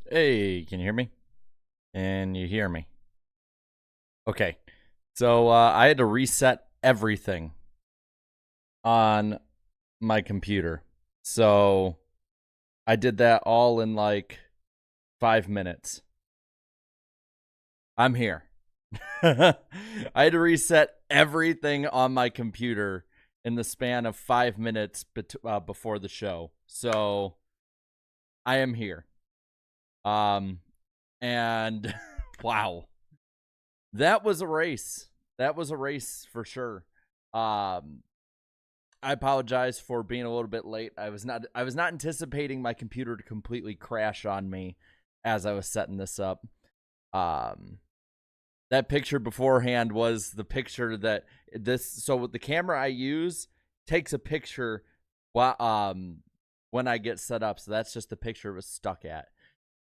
Hey, can you hear me? And you hear me? Okay. So I had to reset everything on my computer. So I did that all in like 5 minutes. I'm here. I had to reset everything on my computer in the span of 5 minutes before the show. So I am here. Um, and wow, that was a race. That was a race for sure. Um, I apologize for being a little bit late. I was not anticipating my computer to completely crash on me as I was setting this up. Um, that picture beforehand was the picture that so the camera I use takes a picture while when I get set up. So that's just the picture it was stuck at.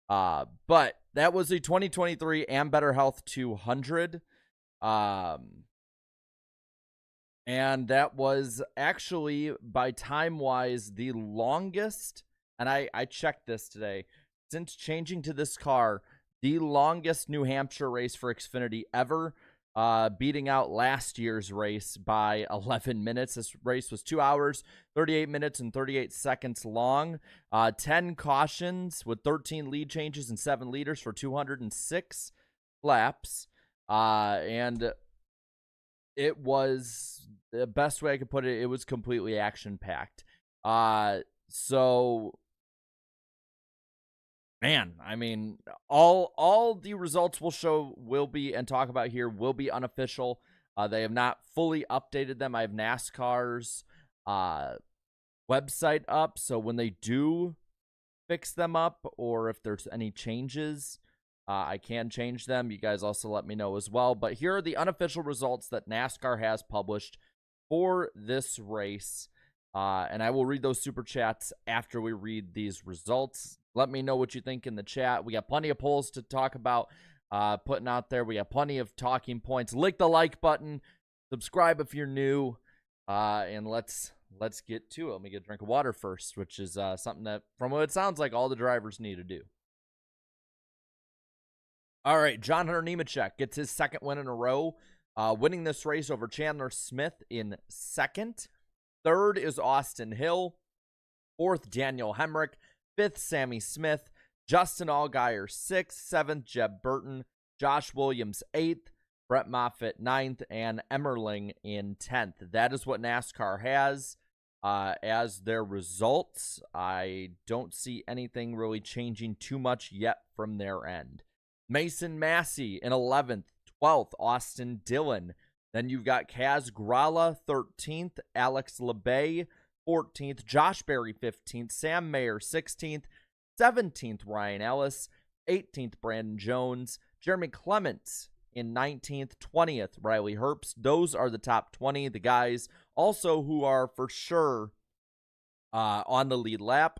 But that was the 2023 Am Better Health 200. Um, and that was actually, by time wise, the longest. And I checked this today. Since changing to this car, the longest New Hampshire race for Xfinity ever, beating out last year's race by 11 minutes. This race was 2 hours, 38 minutes, and 38 seconds long. 10 cautions with 13 lead changes and 7 leaders for 206 laps. And it was the best way I could put it. It was completely action packed. So man, I mean, all the results will be and talk about here will be unofficial. They have not fully updated them. I have NASCAR's website up, so when they do fix them up, or if there's any changes, I can change them. You guys also let me know as well. But here are the unofficial results that NASCAR has published for this race. And I will read those super chats after we read these results. Let me know what you think in the chat. We got plenty of polls to talk about putting out there. We got plenty of talking points. Lick the like button. Subscribe if you're new. And let's get to it. Let me get a drink of water first, which is something that, from what it sounds like, all the drivers need to do. All right, John Hunter Nemechek gets his second win in a row, winning this race over Chandler Smith in second. Third is Austin Hill. Fourth, Daniel Hemrick. Fifth, Sammy Smith. Justin Allgaier, sixth. Seventh, Jeb Burton. Josh Williams, eighth. Brett Moffitt, ninth. And Emmerling in 10th. That is what NASCAR has as their results. I don't see anything really changing too much yet from their end. Mason Massey in 11th. 12th, Austin Dillon. Then you've got Kaz Grala, 13th, Alex LeBay, 14th, Josh Berry, 15th, Sam Mayer, 16th, 17th, Ryan Ellis, 18th, Brandon Jones, Jeremy Clements in 19th, 20th, Riley Herbst. Those are the top 20, the guys also who are for sure on the lead lap.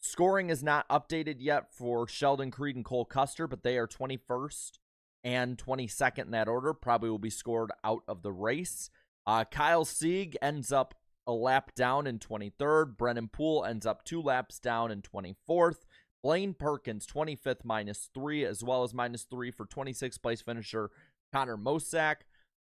Scoring is not updated yet for Sheldon Creed and Cole Custer, but they are 21st and 22nd in that order. Probably will be scored out of the race. Kyle Sieg ends up a lap down in 23rd. Brennan Poole ends up 2 laps down in 24th. Blaine Perkins, 25th, -3, as well as -3 for 26th place finisher Connor Mosack.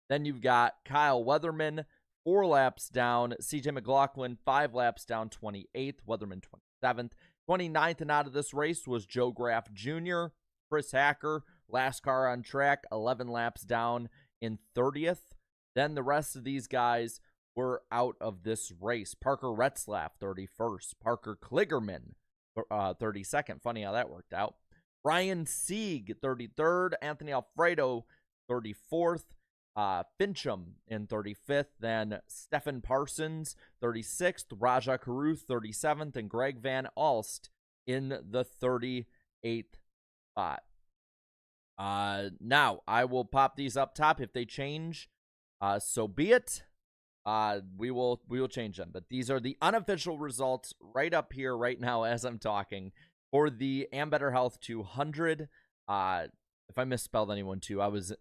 Then you've got Kyle Weatherman, 4 laps down. CJ McLaughlin, 5 laps down, 28th. Weatherman, 27th. 29th and out of this race was Joe Graff Jr., Chris Hacker, last car on track, 11 laps down in 30th. Then the rest of these guys were out of this race. Parker Retzlaff, 31st. Parker Kligerman, 32nd. Funny how that worked out. Ryan Sieg, 33rd. Anthony Alfredo, 34th. Fincham in 35th. Then Stephen Parsons, 36th. Raja Caruth, 37th. And Greg Van Alst in the 38th spot. Now I will pop these up top. If they change, so be it. We will change them. But these are the unofficial results right up here right now as I'm talking for the Am Better Health 200. If I misspelled anyone too, I was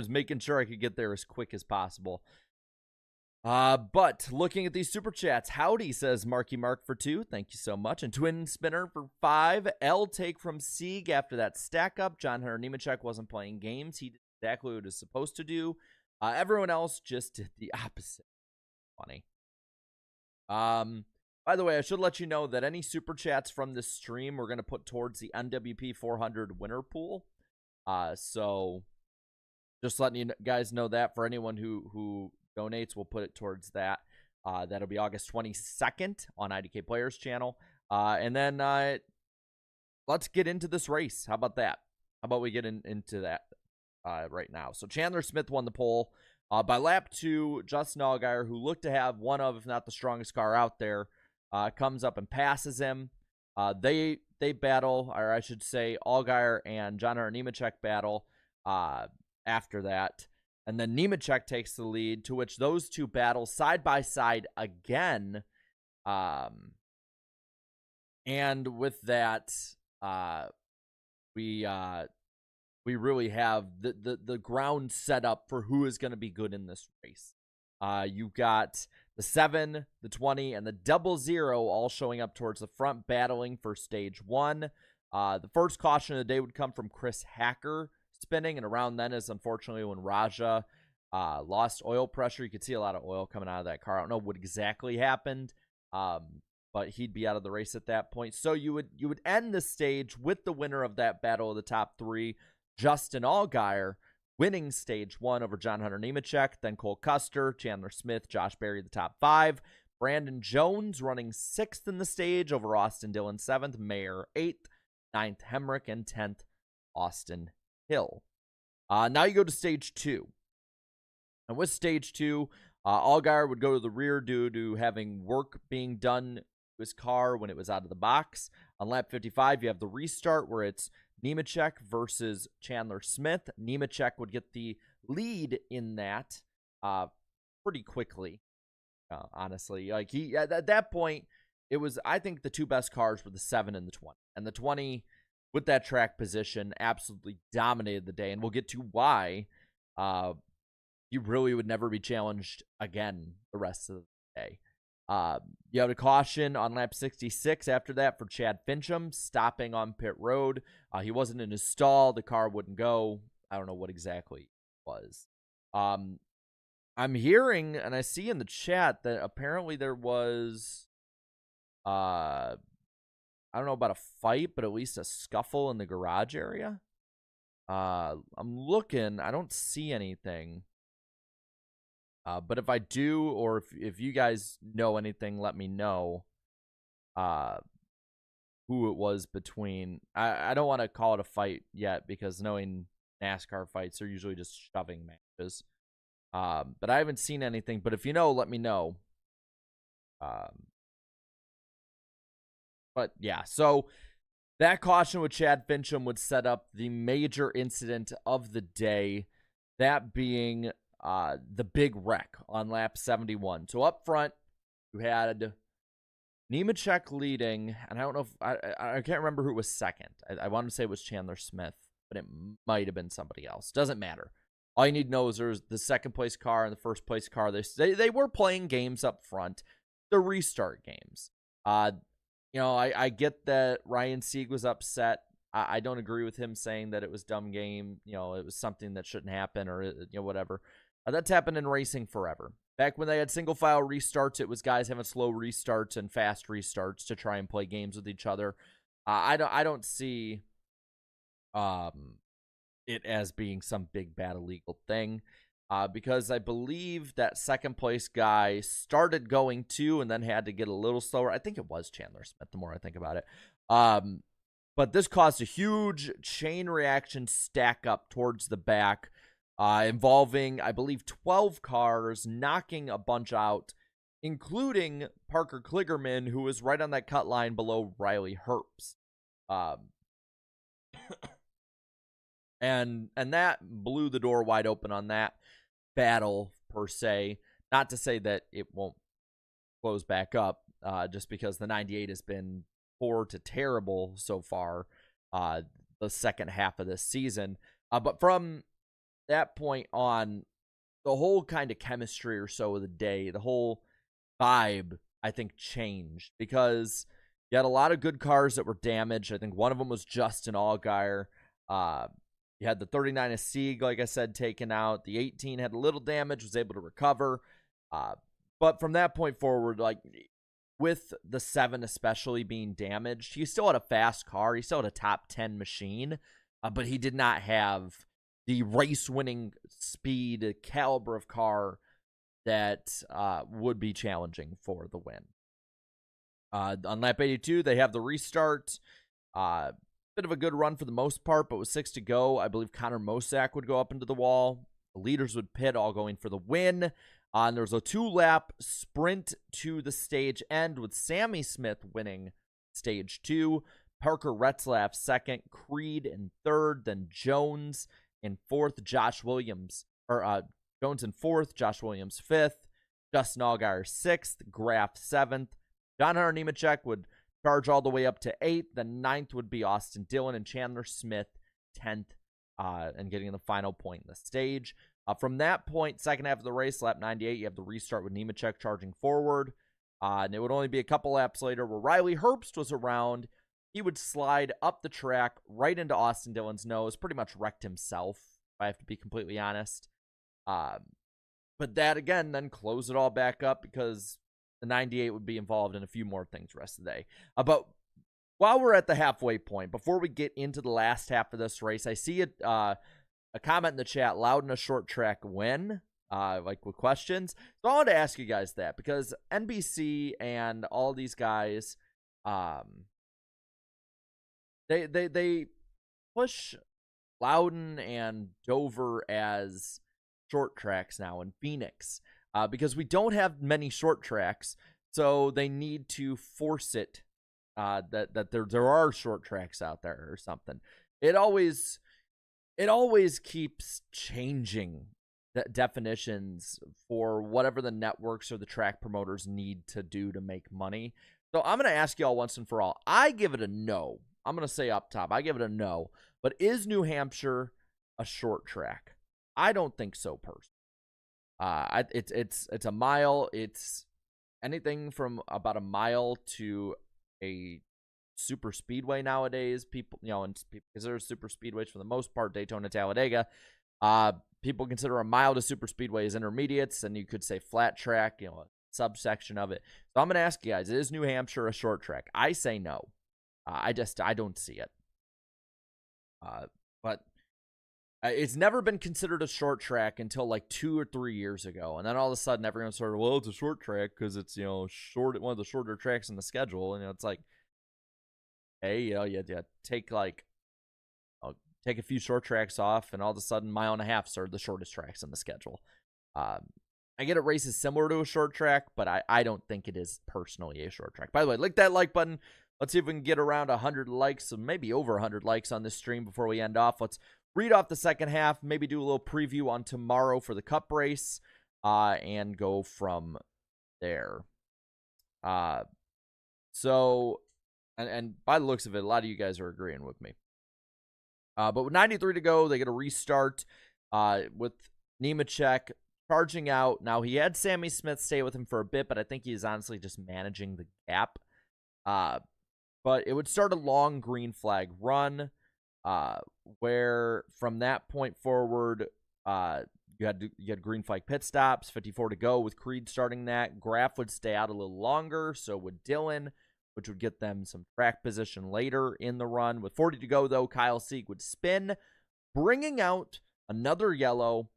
making sure I could get there as quick as possible. But looking at these super chats, Howdy says Marky Mark for 2. Thank you so much. And Twin Spinner for 5. L take from Sieg after that stack up. John Hunter Nemechek wasn't playing games. He did exactly what he was supposed to do. Everyone else just did the opposite. Funny. By the way, I should let you know that any super chats from this stream we're going to put towards the NWP 400 winner pool. So just letting you guys know that for anyone who donates, we'll put it towards that. That'll be August 22nd on IDK Players channel. And then let's get into this race. How about that? How about we get into that right now? So Chandler Smith won the pole. By lap 2, Justin Allgaier, who looked to have one of, if not the strongest car out there, comes up and passes him. They battle, or I should say Allgaier and John Hunter Nemechek battle after that. And then Nemechek takes the lead, to which those two battle side by side again. And with that, we really have the ground set up for who is going to be good in this race. You got the 7, the 20, and the 00 all showing up towards the front, battling for stage 1. The first caution of the day would come from Chris Hacker spinning, and around then is unfortunately when Raja lost oil pressure. You could see a lot of oil coming out of that car. I don't know what exactly happened, but he'd be out of the race at that point. So you would end the stage with the winner of that battle of the top 3, Justin Allgaier, winning stage 1 over John Hunter Nemechek, then Cole Custer, Chandler Smith, Josh Berry, the top 5. Brandon Jones running 6th in the stage over Austin Dillon 7th, Mayer 8th, 9th Hemrick, and 10th Austin Hill. Now you go to stage 2. And with stage 2, Allgaier would go to the rear due to having work being done to his car when it was out of the box. On lap 55, you have the restart where it's Nemechek versus Chandler Smith. Nemechek would get the lead in that pretty quickly, honestly. Like he at that point, it was, I think the two best cars were the 7 and the 20. And the 20, with that track position, absolutely dominated the day. And we'll get to why he really would never be challenged again the rest of the day. You had a caution on lap 66 after that for Chad Fincham, stopping on pit road. He wasn't in his stall. The car wouldn't go. I don't know what exactly it was. I'm hearing, and I see in the chat, that apparently there was, I don't know about a fight, but at least a scuffle in the garage area. I'm looking. I don't see anything. But if I do, or if you guys know anything, let me know who it was between. I don't want to call it a fight yet, because knowing NASCAR fights are usually just shoving matches. But I haven't seen anything. But if you know, let me know. But yeah, so that caution with Chad Fincham would set up the major incident of the day, that being the big wreck on lap 71. So up front, you had Nemechek leading, and I don't know if I can't remember who was second. I want to say it was Chandler Smith, but it might have been somebody else. Doesn't matter. All you need to know is there's the second place car and the first place car. They were playing games up front, the restart games. You know, I get that Ryan Sieg was upset. I don't agree with him saying that it was dumb game. You know, it was something that shouldn't happen, or whatever. That's happened in racing forever. Back when they had single file restarts, it was guys having slow restarts and fast restarts to try and play games with each other. I don't see it as being some big bad illegal thing, because I believe that second place guy started going too and then had to get a little slower. I think it was Chandler Smith, the more I think about it. But this caused a huge chain reaction stack up towards the back, involving, I believe, 12 cars, knocking a bunch out, including Parker Kligerman, who was right on that cut line below Riley Herbst. And that blew the door wide open on that battle, per se. Not to say that it won't close back up, just because the 98 has been poor to terrible so far, the second half of this season. But from that point on, the whole kind of chemistry or so of the day, the whole vibe, I think, changed because you had a lot of good cars that were damaged. I think one of them was Justin Allgaier. You had the 39 Sieg, like I said, taken out. The 18 had a little damage, was able to recover. But from that point forward, like with the 7 especially being damaged, he still had a fast car. He still had a top 10 machine, but he did not have the race-winning speed caliber of car that would be challenging for the win. On lap 82, they have the restart. Bit of a good run for the most part, but with 6 to go, I believe Connor Mosack would go up into the wall. The leaders would pit, all going for the win. And there was a 2-lap sprint to the stage end with Sammy Smith winning stage 2. Parker Retzlaff second, Creed in third, then Jones in fourth, Jones in fourth, Josh Williams fifth, Justin Allgaier sixth, Graf seventh. John Hunter Nemechek would charge all the way up to 8th. Then 9th would be Austin Dillon and Chandler Smith 10th, and getting the final point in the stage. From that point, second half of the race, lap 98, you have the restart with Nemechek charging forward. And it would only be a couple laps later where Riley Herbst was around. He would slide up the track right into Austin Dillon's nose, pretty much wrecked himself, if I have to be completely honest. But that, again, then closed it all back up because the 98 would be involved in a few more things the rest of the day. But while we're at the halfway point, before we get into the last half of this race, I see a comment in the chat, Loudon a short track win, like with questions. So I wanted to ask you guys that because NBC and all these guys, they push Loudon and Dover as short tracks now in Phoenix because we don't have many short tracks, so they need to force it that there are short tracks out there or something. It always keeps changing the definitions for whatever the networks or the track promoters need to do to make money. So I'm going to ask you all once and for all. I give it a no. I'm going to say up top, I give it a no. But is New Hampshire a short track? I don't think so, personally. It's a mile. It's anything from about a mile to a super speedway nowadays. People, and people consider super speedways for the most part Daytona, Talladega. People consider a mile to super speedway as intermediates, and you could say flat track, a subsection of it. So I'm going to ask you guys: is New Hampshire a short track? I say no. I don't see it. But it's never been considered a short track until like 2 or 3 years ago, and then all of a sudden everyone started, well, it's a short track because it's short, one of the shorter tracks in the schedule, and it's like, hey, you take take a few short tracks off, and all of a sudden mile and a half are the shortest tracks in the schedule. I get it, race is similar to a short track, but I don't think it is personally a short track. By the way, click that like button. Let's see if we can get around 100 likes, so maybe over 100 likes on this stream before we end off. Let's read off the second half, maybe do a little preview on tomorrow for the Cup race, and go from there. So, and by the looks of it, a lot of you guys are agreeing with me. But with 93 to go, they get a restart with Nemechek charging out. Now, he had Sammy Smith stay with him for a bit, but I think he's honestly just managing the gap. But it would start a long green flag run, where from that point forward, you had green flag pit stops, 54 to go with Creed starting that. Graf would stay out a little longer, so would Dillon, which would get them some track position later in the run. With 40 to go, though, Kyle Sieg would spin, bringing out another yellow,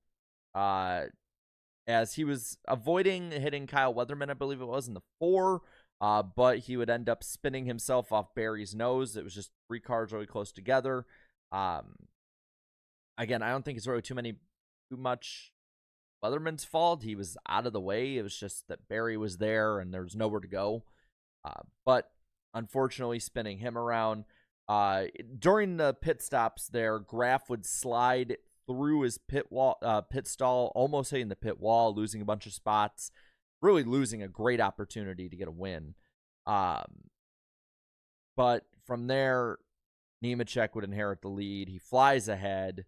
as he was avoiding hitting Kyle Weatherman, I believe it was, in the 4. But he would end up spinning himself off Barry's nose. It was just 3 cars really close together. Again, I don't think it's really too much Weatherman's fault. He was out of the way. It was just that Barry was there and there was nowhere to go. But unfortunately, spinning him around. During the pit stops there, Graf would slide through his pit stall, almost hitting the pit wall, losing a bunch of spots. Really losing a great opportunity to get a win. But from there, Nemechek would inherit the lead. He flies ahead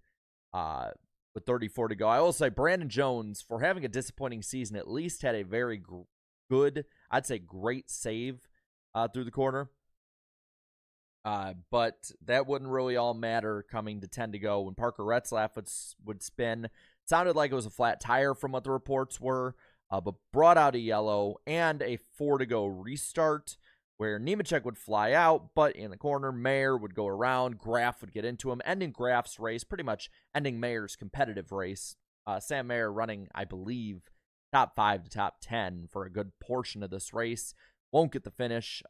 with with 34 to go. I will say Brandon Jones, for having a disappointing season, at least had a very good, I'd say great save through the corner. But that wouldn't really all matter coming to 10 to go when Parker Retzlaff would spin. It sounded like it was a flat tire from what the reports were, but brought out a yellow and a 4 to go restart where Nemechek would fly out, but in the corner, Mayer would go around, Graf would get into him, ending Graf's race, pretty much ending Mayer's competitive race. Sam Mayer running, I believe, top 5 to top 10 for a good portion of this race. Won't get the finish.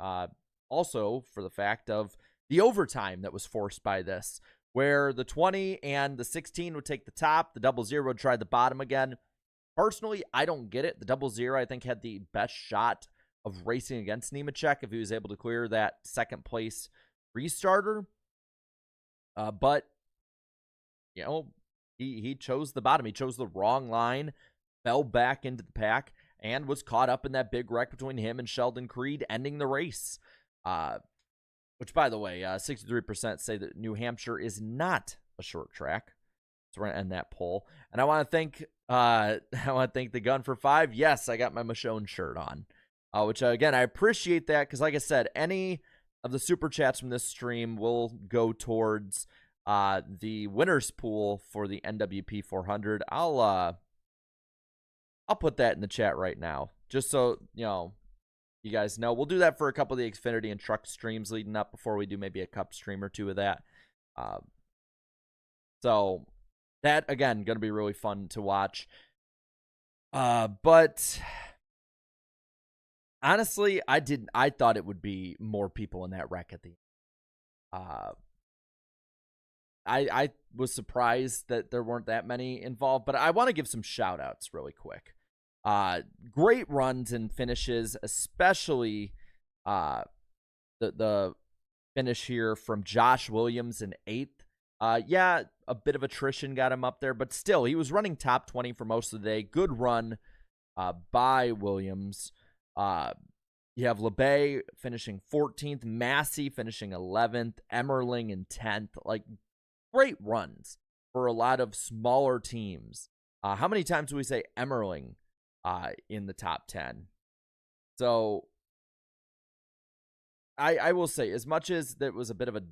Also, for the fact of the overtime that was forced by this, where the 20 and the 16 would take the top, the 00 would try the bottom again. Personally, I don't get it. The 00, I think, had the best shot of racing against Nemechek if he was able to clear that second place restarter. But, you know, he chose the bottom. He chose the wrong line, fell back into the pack, and was caught up in that big wreck between him and Sheldon Creed, ending the race. Which, by the way, 63% say that New Hampshire is not a short track. So we're gonna end that poll. And I want to thank the Gun for 5. Yes, I got my Michonne shirt on. Which, again, I appreciate that because, like I said, any of the super chats from this stream will go towards the winners pool for the NWP 400. I'll put that in the chat right now, just so you guys know. We'll do that for a couple of the Xfinity and truck streams leading up before we do maybe a cup stream or two of that. So that, again, going to be really fun to watch. But honestly, I thought it would be more people in that wreck at the end. I was surprised that there weren't that many involved, but I want to give some shout outs really quick. Great runs and finishes, especially the finish here from Josh Williams in 8th. Yeah, a bit of attrition got him up there, but still, he was running top 20 for most of the day. Good run by Williams. You have LeBay finishing 14th, Massey finishing 11th, Emmerling in 10th. Like, great runs for a lot of smaller teams. How many times do we say Emmerling in the top 10? So I will say, as much as that was a bit of a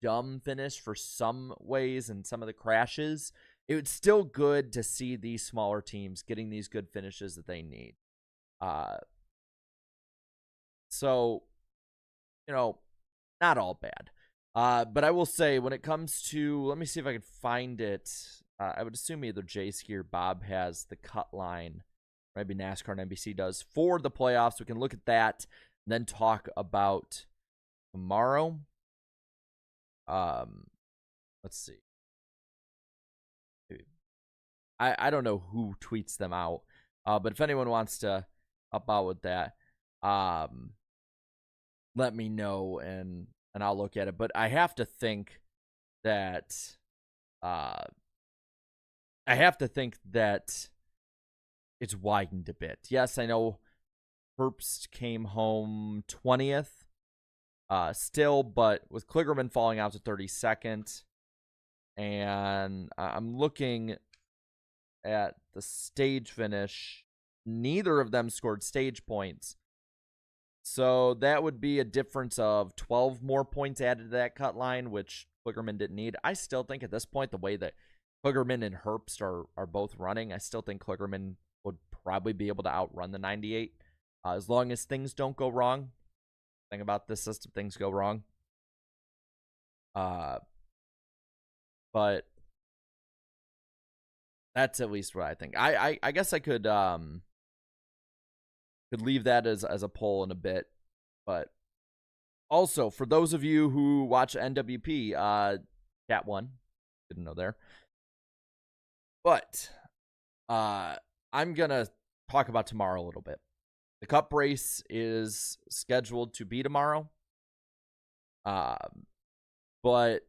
dumb finish for some ways and some of the crashes, it was still good to see these smaller teams getting these good finishes that they need. So, not all bad. But I will say, when it comes to, let me see if I can find it. I would assume either Jay Ski or Bob has the cut line. Maybe NASCAR and NBC does for the playoffs. We can look at that and then talk about tomorrow. Let's see. I don't know who tweets them out. But if anyone wants to help out with that, let me know and I'll look at it. But I have to think that it's widened a bit. Yes, I know Herbst came home 20th still, but with Kligerman falling out to 32nd, and I'm looking at the stage finish, neither of them scored stage points. So that would be a difference of 12 more points added to that cut line, which Kligerman didn't need. I still think at this point, the way that Kligerman and Herbst are both running, I still think Kligerman would probably be able to outrun the 98 as long as things don't go wrong. The thing about this system, things go wrong. But that's at least what I think. I guess I could leave that as a poll in a bit. But also, for those of you who watch NWP, Cat 1, didn't know there. But I'm going to talk about tomorrow a little bit. The Cup race is scheduled to be tomorrow. But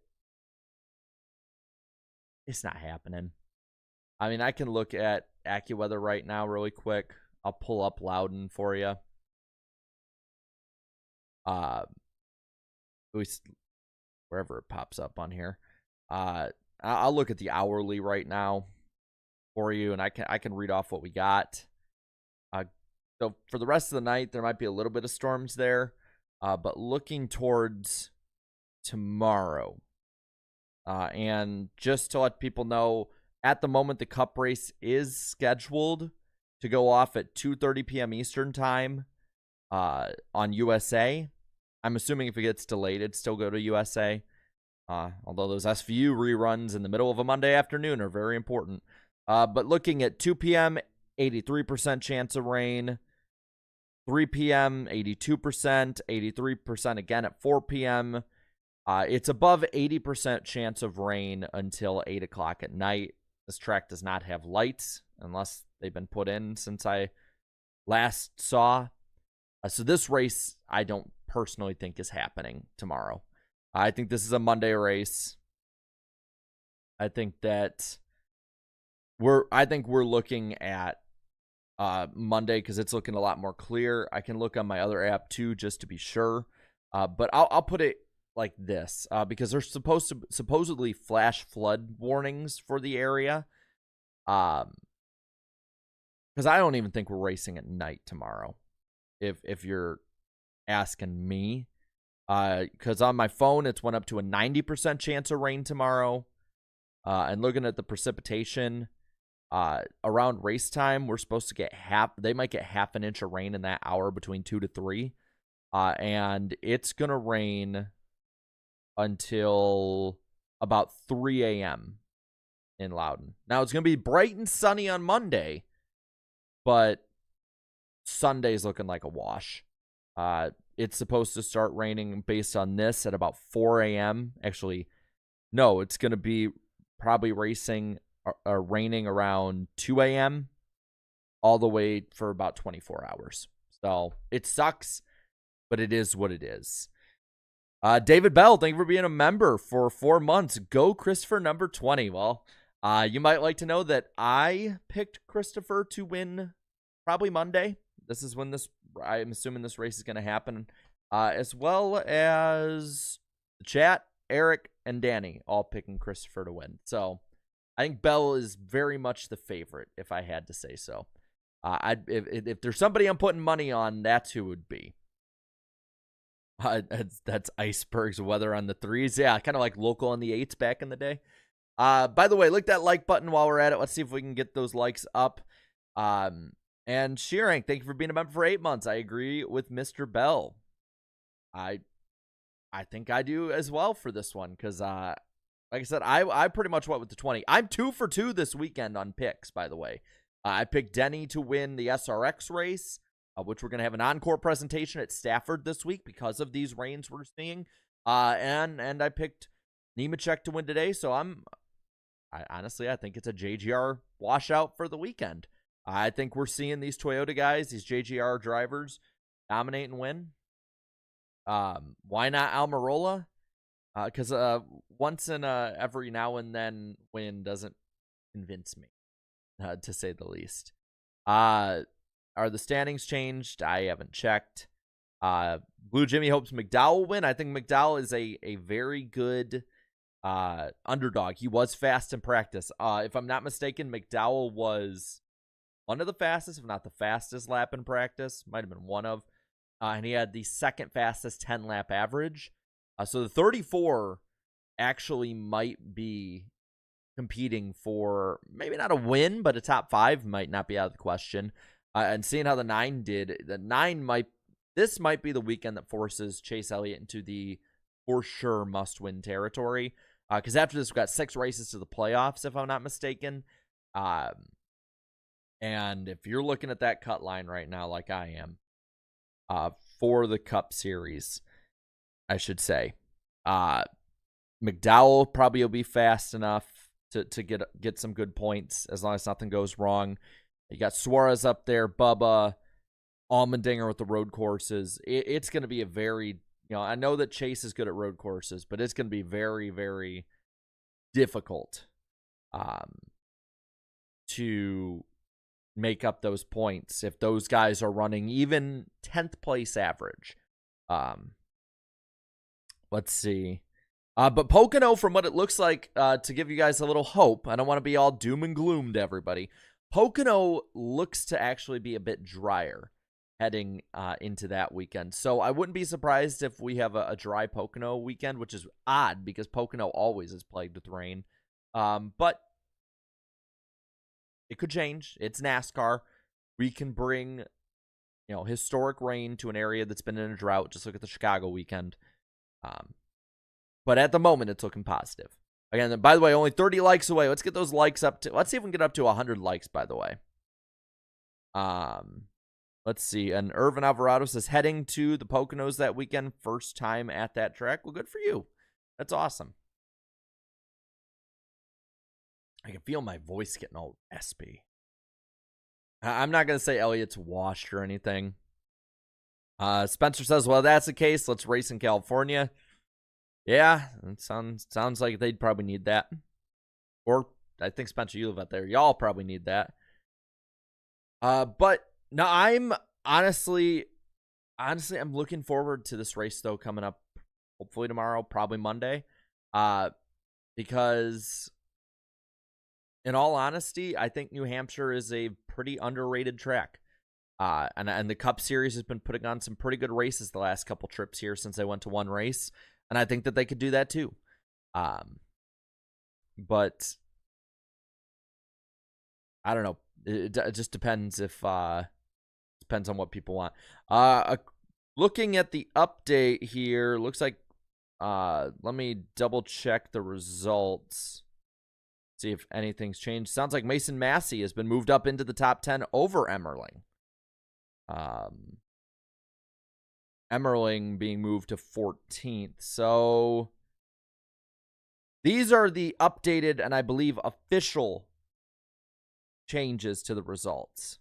it's not happening. I mean, I can look at AccuWeather right now really quick. I'll pull up Loudon for you. Wherever it pops up on here. I'll look at the hourly right now. for you, and I can read off what we got. So for the rest of the night, there might be a little bit of storms there, but looking towards tomorrow, and just to let people know, at the moment, the Cup race is scheduled to go off at 2:30 p.m. Eastern time on USA. I'm assuming if it gets delayed, it'd still go to USA. Although those SVU reruns in the middle of a Monday afternoon are very important. But looking at 2 p.m., 83% chance of rain. 3 p.m., 82%. 83% again at 4 p.m. It's above 80% chance of rain until 8 o'clock at night. This track does not have lights unless they've been put in since I last saw. So this race, I don't personally think is happening tomorrow. I think this is a Monday race. I think that we're looking at Monday because it's looking a lot more clear. I can look on my other app too just to be sure. But I'll put it like this because there's supposedly flash flood warnings for the area. Because I don't even think we're racing at night tomorrow. If you're asking me, because on my phone it's went up to a 90% chance of rain tomorrow, and looking at the precipitation, around race time we're supposed to get they might get half an inch of rain in that hour between 2 to 3, and it's gonna rain until about 3 a.m. in Loudon. Now it's gonna be bright and sunny on Monday, but Sunday's looking like a wash. It's supposed to start raining based on this at about 4 a.m. Actually, no, it's going to be probably raining around 2 a.m. all the way for about 24 hours. So it sucks, but it is what it is. David Bell, thank you for being a member for 4 months. Go Christopher number 20. Well, you might like to know that I picked Christopher to win probably Monday. This is when I'm assuming this race is going to happen, as well as the chat, Eric and Danny all picking Christopher to win. So I think Bell is very much the favorite, if I had to say so. If there's somebody I'm putting money on, that's who it would be. That's Iceberg's weather on the 3s. Yeah, kind of like local on the 8s back in the day. By the way, click that like button while we're at it. Let's see if we can get those likes up. And Shearing, thank you for being a member for 8 months. I agree with Mr. Bell. I think I do as well for this one because, like I said, I pretty much went with the 20. I'm 2 for 2 this weekend on picks, by the way. I picked Denny to win the SRX race, which we're going to have an encore presentation at Stafford this week because of these rains we're seeing. And I picked Nemechek to win today, so honestly, I think it's a JGR washout for the weekend. I think we're seeing these Toyota guys, these JGR drivers, dominate and win. Why not Almirola? Because once in every now and then win doesn't convince me, to say the least. Are the standings changed? I haven't checked. Blue Jimmy hopes McDowell will win. I think McDowell is a very good underdog. He was fast in practice. If I'm not mistaken, McDowell was one of the fastest, if not the fastest lap in practice. Might have been one of. And he had the second fastest 10-lap average. So the 34 actually might be competing for maybe not a win, but a top 5 might not be out of the question. And seeing how the 9 did, this might be the weekend that forces Chase Elliott into the for sure must-win territory. Because after this, we've got 6 races to the playoffs, if I'm not mistaken. And if you're looking at that cut line right now, like I am, for the Cup Series, I should say, McDowell probably will be fast enough to get some good points as long as nothing goes wrong. You got Suarez up there, Bubba, Allmendinger with the road courses. It's going to be a very, I know that Chase is good at road courses, but it's going to be very, very difficult to make up those points if those guys are running even 10th place average. Let's see. But Pocono, from what it looks like, to give you guys a little hope, I don't want to be all doom and gloom to everybody. Pocono looks to actually be a bit drier heading into that weekend. So I wouldn't be surprised if we have a dry Pocono weekend, which is odd because Pocono always is plagued with rain. But it could change. It's NASCAR. We can bring, historic rain to an area that's been in a drought. Just look at the Chicago weekend. But at the moment, it's looking positive. Again, by the way, only 30 likes away. Let's get those likes up to, let's see if we can get up to 100 likes, by the way. Let's see. And Irvin Alvarado says, heading to the Poconos that weekend, first time at that track. Well, good for you. That's awesome. I can feel my voice getting all raspy. I'm not going to say Elliot's washed or anything. Spencer says, well, that's the case. Let's race in California. Yeah, it sounds like they'd probably need that. Or I think, Spencer, you live out there. Y'all probably need that. But no, I'm honestly, I'm looking forward to this race, though, coming up hopefully tomorrow, probably Monday. Because in all honesty, I think New Hampshire is a pretty underrated track. And the Cup Series has been putting on some pretty good races the last couple trips here since they went to one race. And I think that they could do that too. But I don't know. It just depends depends on what people want. Looking at the update here, looks like let me double check the results. See if anything's changed. Sounds like Mason Massey has been moved up into the top 10 over Emmerling. Emmerling being moved to 14th. So these are the updated and I believe official changes to the results.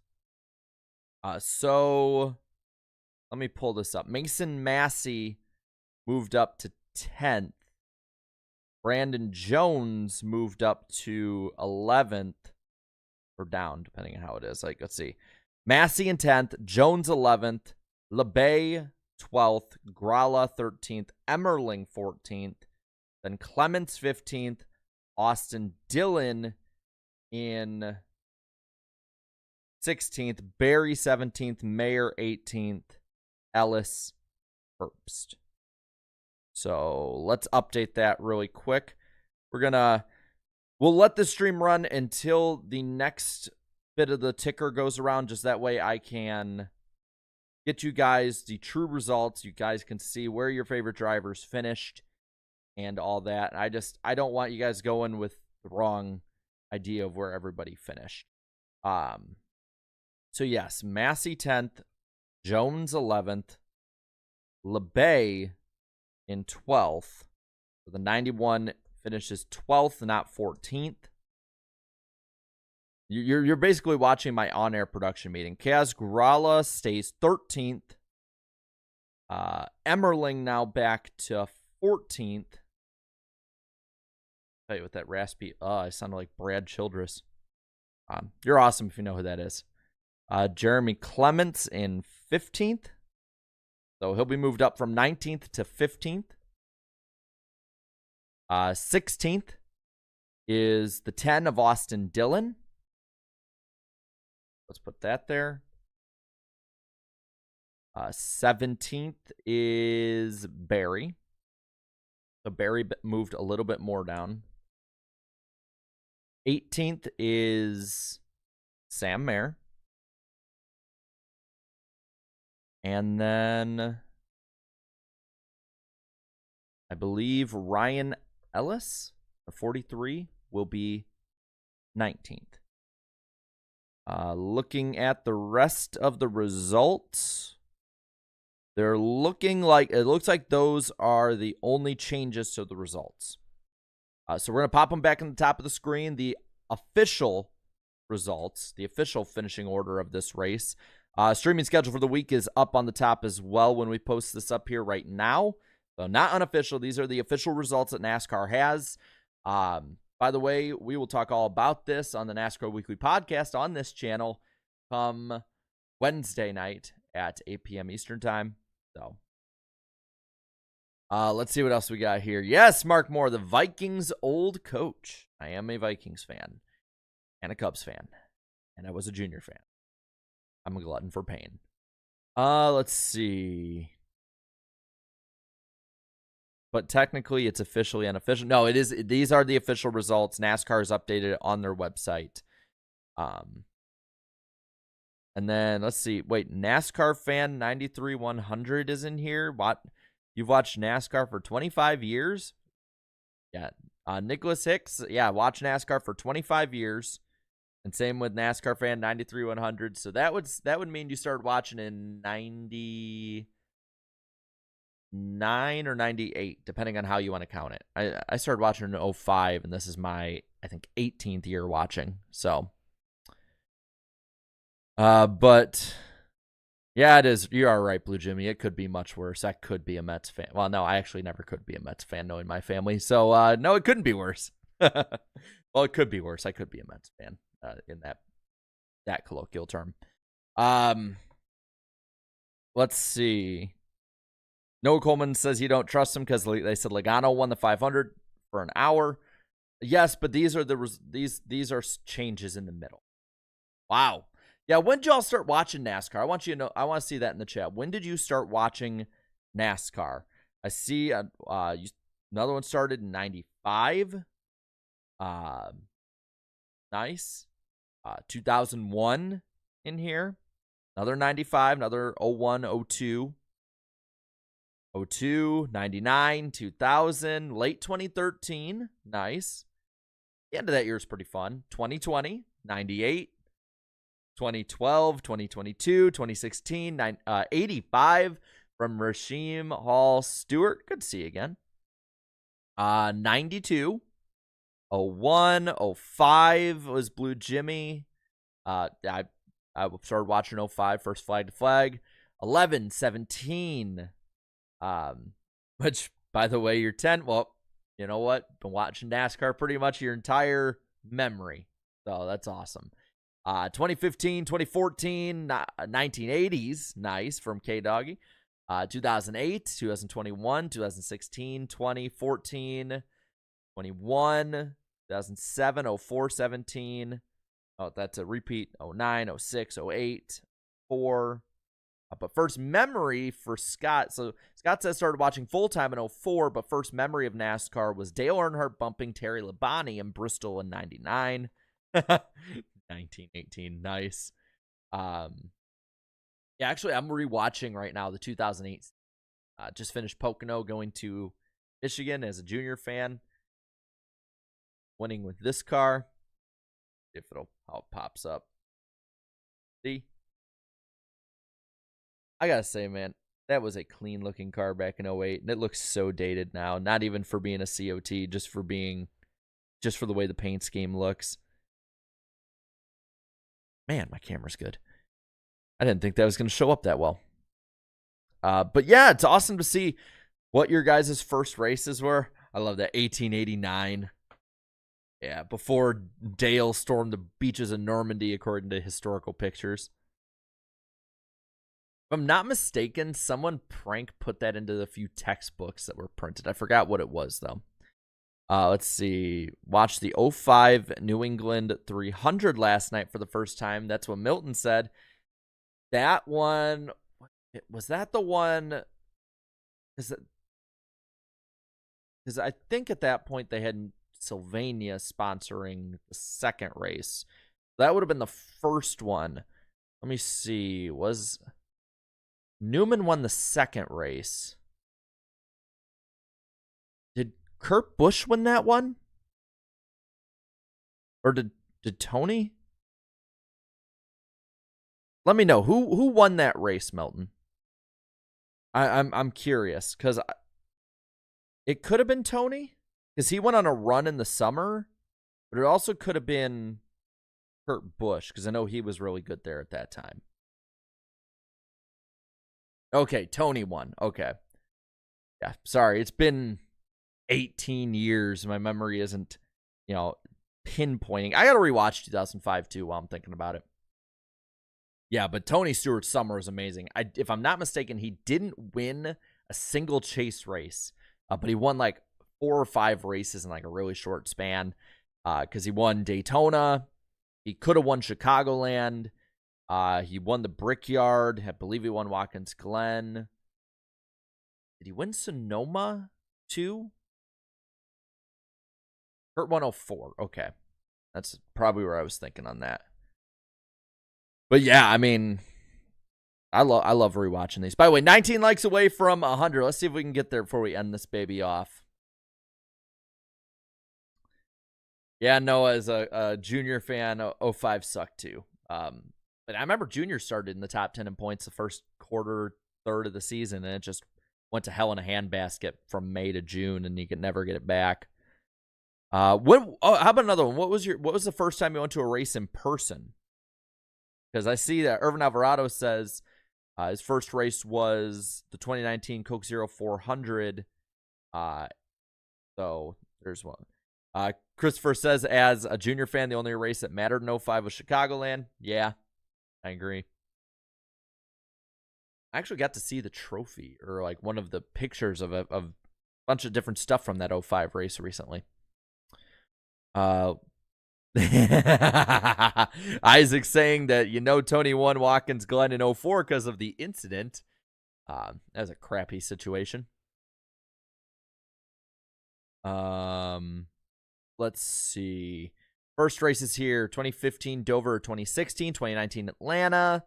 So let me pull this up. Mason Massey moved up to 10th. Brandon Jones moved up to 11th. Or down, depending on how it is. Like, let's see. Massey in 10th. Jones 11th. LeBay 12th. Gralla 13th. Emmerling 14th. Then Clements 15th. Austin Dillon in 16th. Barry 17th. Mayer 18th. Ellis Herbst. So let's update that really quick. We'll let the stream run until the next bit of the ticker goes around. Just that way I can get you guys the true results. You guys can see where your favorite drivers finished and all that. I don't want you guys going with the wrong idea of where everybody finished. So yes, Massey 10th, Jones 11th, LeBay in 12th. So the 91 finishes 12th, not 14th. You're basically watching my on-air production meeting. Kaz Gralla stays 13th. Emmerling now back to 14th. Tell you with that raspy, I sounded like Brad Childress. You're awesome if you know who that is. Jeremy Clements in 15th. So he'll be moved up from 19th to 15th. 16th is the 10 of Austin Dillon. Let's put that there. 17th is Barry. So Barry moved a little bit more down. 18th is Sam Mayer. And then I believe Ryan Ellis, the 43, will be 19th. Looking at the rest of the results, it looks like those are the only changes to the results. So we're going to pop them back in the top of the screen. The official results, the official finishing order of this race. Streaming schedule for the week is up on the top as well when we post this up here right now. So not unofficial. These are the official results that NASCAR has. By the way, we will talk all about this on the NASCAR Weekly Podcast on this channel come Wednesday night at 8 p.m. Eastern Time. So Let's see what else we got here. Yes, Mark Moore, the Vikings' old coach. I am a Vikings fan and a Cubs fan, and I was a Junior fan. I'm a glutton for pain. Let's see. But technically, it's officially unofficial. No, it is. These are the official results. NASCAR has updated it on their website. And then let's see. Wait, NASCAR fan 93-100 is in here. What? You've watched NASCAR for 25 years? Yeah. Nicholas Hicks. Yeah, watch NASCAR for 25 years. And same with NASCAR fan 93-100. So that would mean you started watching in 99 or 98, depending on how you want to count it. I started watching in 2005, and this is my, I think, 18th year watching. So, but yeah, it is. You are right, Blue Jimmy. It could be much worse. I could be a Mets fan. Well, no, I actually never could be a Mets fan, knowing my family. So, no, it couldn't be worse. Well, it could be worse. I could be a Mets fan in that colloquial term. Let's see. Noah Coleman says you don't trust him because they said Logano won the 500 for an hour. Yes, but these are these are changes in the middle. Wow. Yeah, when did y'all start watching NASCAR? I want you to know. I want to see that in the chat. When did you start watching NASCAR? I see another one started in 95. Nice. 2001 in here. Another 95, another 01, 02. 02, 99, 2000, late 2013. Nice. The end of that year is pretty fun. 2020, 98, 2012, 2022, 2016, 85 from Rasheem Hall Stewart. Good to see you again. 92, 01, 05 was Blue Jimmy. I started watching 05, first flag to flag. 11, 17. Which, by the way, you're 10. Well, you know what? Been watching NASCAR pretty much your entire memory. So that's awesome. 2015, 2014, 1980s. Nice from K-Doggy. 2008, 2021, 2016, 2014, 21, 2007, 04, 17. Oh, that's a repeat. 09, 06, 08, 4. But first memory for Scott. So Scott says started watching full-time in 04, but first memory of NASCAR was Dale Earnhardt bumping Terry Labonte in Bristol in 99. 1918, nice. Yeah, actually, I'm rewatching right now the 2008. Just finished Pocono, going to Michigan as a junior fan. Winning with this car. If how it pops up. See? I gotta say, man, that was a clean-looking car back in 08, and it looks so dated now. Not even for being a COT, just for the way the paint scheme looks. Man, my camera's good. I didn't think that was going to show up that well. But yeah, it's awesome to see what your guys' first races were. I love that 1889. Yeah, before Dale stormed the beaches of Normandy, according to historical pictures. If I'm not mistaken, someone prank put that into the few textbooks that were printed. I forgot what it was, though. Let's see. Watched the 05 New England 300 last night for the first time. That's what Milton said. That one, was that the one? Because I think at that point they had Sylvania sponsoring the second race. That would have been the first one. Let me see. Was Newman won the second race? Did Kurt Busch win that one? Or did Tony? Let me know who won that race, Melton. I'm curious because it could have been Tony because he went on a run in the summer, but it also could have been Kurt Busch because I know he was really good there at that time. Okay, Tony won. Okay. Yeah, sorry. It's been 18 years. My memory isn't, pinpointing. I got to rewatch 2005 too while I'm thinking about it. Yeah, but Tony Stewart's summer is amazing. If I'm not mistaken, he didn't win a single chase race. but he won like 4 or 5 races in like a really short span because he won Daytona. He could have won Chicagoland. He won the Brickyard. I believe he won Watkins Glen. Did he win Sonoma too? Kurt 104. Okay. That's probably where I was thinking on that. But yeah, I mean, I love rewatching these. By the way, 19 likes away from 100. Let's see if we can get there before we end this baby off. Yeah, Noah is a junior fan. 05 sucked too. But I remember Junior started in the top 10 in points the first quarter, third of the season, and it just went to hell in a handbasket from May to June, and you could never get it back. How about another one? What was the first time you went to a race in person? Because I see that Irvin Alvarado says his first race was the 2019 Coke Zero 400. So there's one. Christopher says, as a junior fan, the only race that mattered in 05 was Chicagoland. Yeah, I agree. I actually got to see the trophy or like one of the pictures of a bunch of different stuff from that 05 race recently. Isaac saying that, Tony won Watkins Glen in 04 because of the incident. That was a crappy situation. Let's see. First races here: 2015 Dover, 2016, 2019 Atlanta,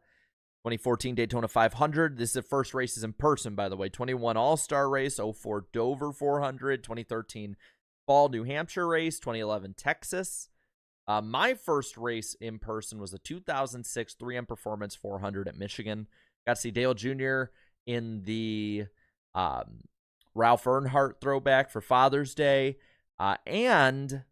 2014 Daytona 500. This is the first races in person, by the way. 21 All-Star race, 04 Dover 400, 2013 Fall New Hampshire race, 2011 Texas. My first race in person was the 2006 3M Performance 400 at Michigan. Got to see Dale Jr. in the Ralph Earnhardt throwback for Father's Day. And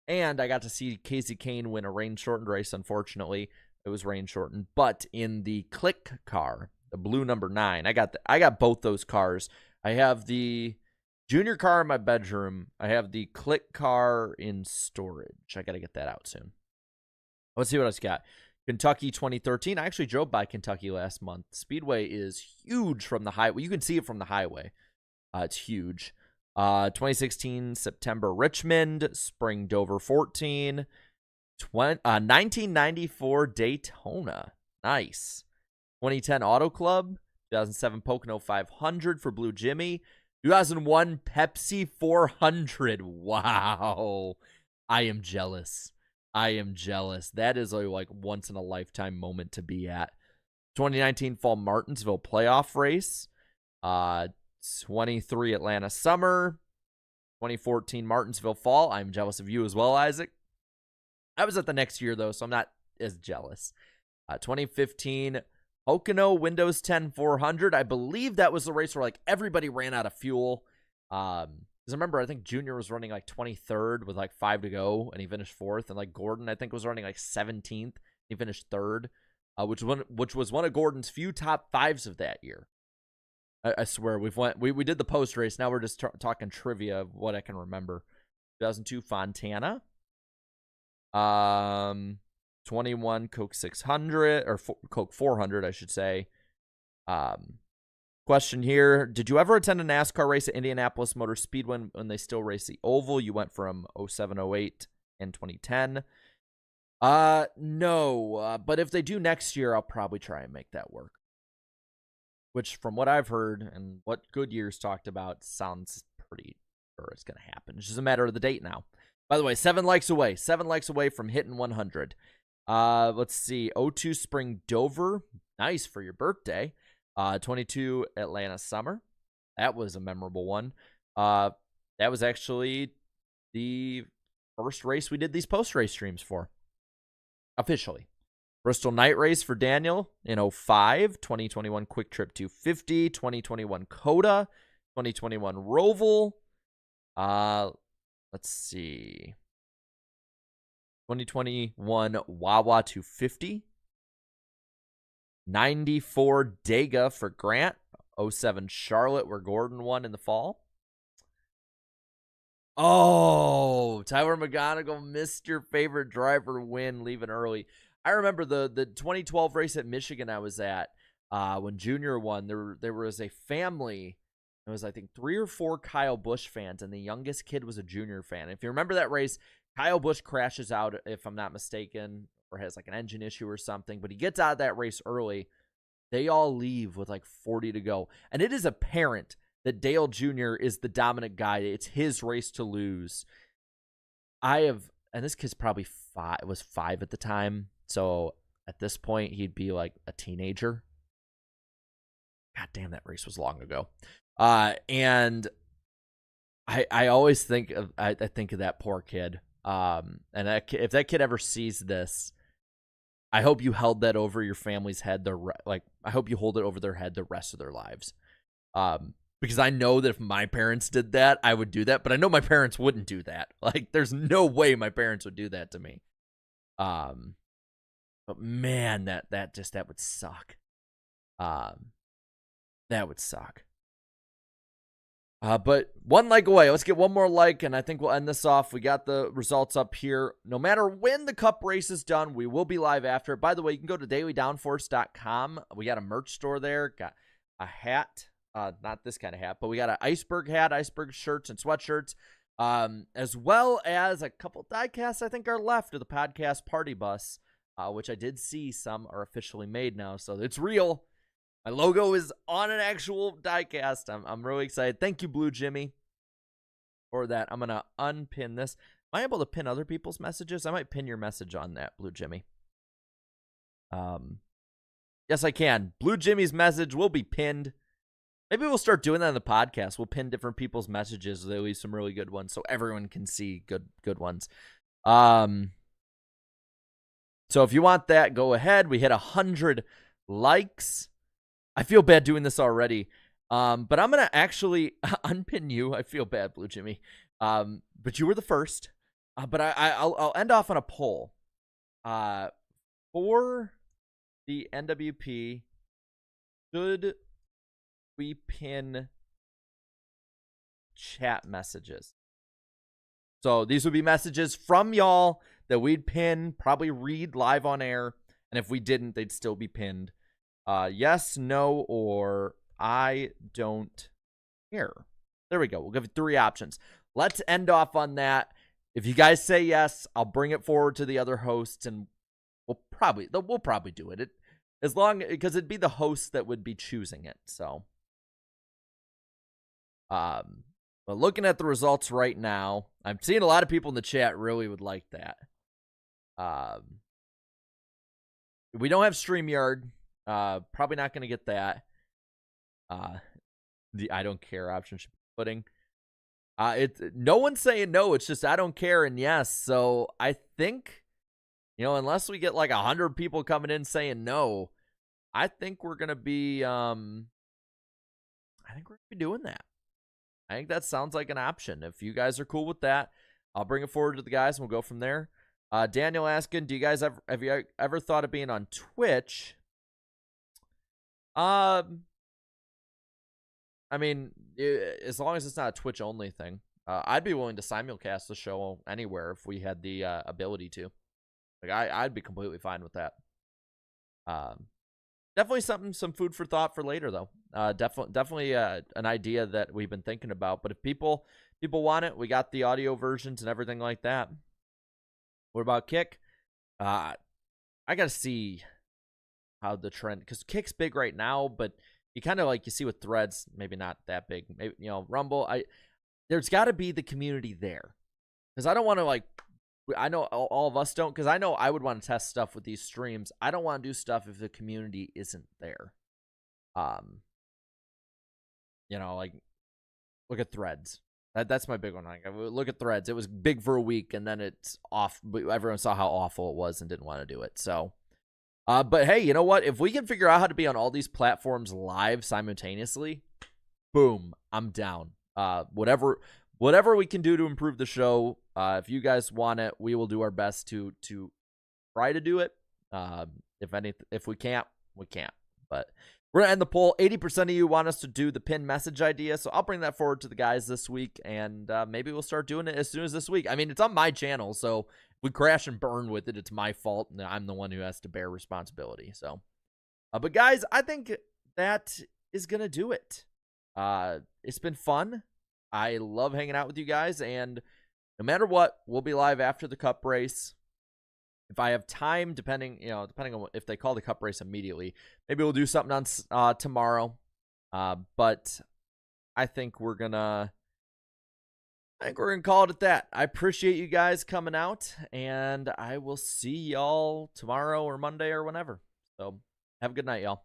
I got to see Casey Kane win a rain-shortened race. Unfortunately, it was rain-shortened. But in the Click car, the blue number 9, I got both those cars. I have the Junior car in my bedroom. I have the Click car in storage. I got to get that out soon. Let's see what else got. Kentucky 2013. I actually drove by Kentucky last month. Speedway is huge from the highway. You can see it from the highway. It's huge. 2016 September Richmond, Spring Dover 14, 1994 Daytona. Nice. 2010 Auto Club, 2007 Pocono 500 for Blue Jimmy, 2001 Pepsi 400. Wow. I am jealous. That is a like once in a lifetime moment to be at. 2019 Fall Martinsville playoff race. 23 Atlanta Summer. 2014 Martinsville Fall. I'm jealous of you as well, Isaac. I was at the next year, though, so I'm not as jealous. 2015 Pocono Windows 10 400. I believe that was the race where like everybody ran out of fuel. Because I remember, I think Junior was running like 23rd with like 5 to go, and he finished 4th. And like Gordon, I think, was running like 17th. He finished 3rd, which was one of Gordon's few top 5s of that year. I swear we did the post race. Now we're just talking trivia of what I can remember. 2002 Fontana. 21 Coke 600 or Coke 400, I should say. Question here: did you ever attend a NASCAR race at Indianapolis Motor Speedway when they still race the oval? You went from 07, 08, and 2010. No. But if they do next year, I'll probably try and make that work. Which, from what I've heard and what Goodyear's talked about, sounds pretty sure it's going to happen. It's just a matter of the date now. By the way, 7 likes away. 7 likes away from hitting 100. Let's see. 02 Spring Dover. Nice for your birthday. 22 Atlanta Summer. That was a memorable one. That was actually the first race we did these post-race streams for. Officially. Bristol Night Race for Daniel in 05, 2021 Quick Trip 250, 2021 Coda, 2021 Roval. Let's see. 2021 Wawa 250. 94 Dega for Grant. 07 Charlotte where Gordon won in the fall. Oh, Tyler McGonigal missed your favorite driver win leaving early. I remember the 2012 race at Michigan I was at when Junior won. There was a family It was, I think, 3 or 4 Kyle Busch fans, and the youngest kid was a junior fan. If you remember that race, Kyle Busch crashes out, if I'm not mistaken, or has like an engine issue or something, but he gets out of that race early. They all leave with like 40 to go. And it is apparent that Dale Jr. is the dominant guy. It's his race to lose. And this kid's probably 5 at the time. So at this point, he'd be like a teenager. God damn, that race was long ago. And I always think of that poor kid. And if that kid ever sees this, I hope you held that over your family's head. I hope you hold it over their head the rest of their lives. Because I know that if my parents did that, I would do that. But I know my parents wouldn't do that. Like, there's no way my parents would do that to me. But man, that would suck. That would suck. But 1 like away. Let's get one more like, and I think we'll end this off. We got the results up here. No matter when the Cup race is done, we will be live after it. By the way, you can go to dailydownforce.com. We got a merch store there. Got a hat. Not this kind of hat, but we got an Iceberg hat, Iceberg shirts and sweatshirts, as well as a couple diecasts I think are left of the podcast party bus, which I did see some are officially made now, so it's real. My logo is on an actual diecast. I'm really excited. Thank you, Blue Jimmy, for that. I'm gonna unpin this. Am I able to pin other people's messages? I might pin your message on that, Blue Jimmy. Yes, I can. Blue Jimmy's message will be pinned. Maybe we'll start doing that on the podcast. We'll pin different people's messages. They leave some really good ones so everyone can see good ones. So if you want that, go ahead. We hit 100 likes. I feel bad doing this already. But I'm going to actually unpin you. I feel bad, Blue Jimmy. But you were the first. But I'll end off on a poll. For the NWP, should we pin chat messages? So these would be messages from y'all that we'd pin, probably read live on air. And if we didn't, they'd still be pinned. Yes, no, or I don't care. There we go. We'll give you 3 options. Let's end off on that. If you guys say yes, I'll bring it forward to the other hosts, and we'll probably do it. Because it'd be the host that would be choosing it. So, but looking at the results right now, I'm seeing a lot of people in the chat really would like that. We don't have StreamYard. Probably not going to get that. The I don't care option should be putting. No one's saying no. It's just I don't care and yes. So I think, unless we get like 100 people coming in saying no, I think we're gonna be doing that. I think that sounds like an option. If you guys are cool with that, I'll bring it forward to the guys and we'll go from there. Daniel asking, have you ever thought of being on Twitch? I mean, as long as it's not a Twitch only thing, I'd be willing to simulcast the show anywhere if we had the ability to. Like, I'd be completely fine with that. Definitely some food for thought for later, though. Definitely an idea that we've been thinking about. But if people want it, we got the audio versions and everything like that. What about Kick? I gotta see how the trend, because Kick's big right now, but you kind of you see with Threads, maybe not that big. Maybe Rumble. There's got to be the community there, because I don't want to I know all of us don't, because I know I would want to test stuff with these streams. I don't want to do stuff if the community isn't there. Look at Threads. That's my big one. Look at Threads. It was big for a week, and then it's off. Everyone saw how awful it was and didn't want to do it. So, but hey, you know what? If we can figure out how to be on all these platforms live simultaneously, boom, I'm down. Whatever we can do to improve the show. If you guys want it, we will do our best to try to do it. If we can't, we can't. But we're going to end the poll. 80% of you want us to do the pin message idea, so I'll bring that forward to the guys this week, and maybe we'll start doing it as soon as this week. I mean, it's on my channel, so if we crash and burn with it, it's my fault, and I'm the one who has to bear responsibility. So, but guys, I think that is going to do it. It's been fun. I love hanging out with you guys, and no matter what, we'll be live after the Cup race. If I have time, depending on if they call the Cup race immediately, maybe we'll do something on tomorrow. But I think we're gonna call it at that. I appreciate you guys coming out, and I will see y'all tomorrow or Monday or whenever. So have a good night, y'all.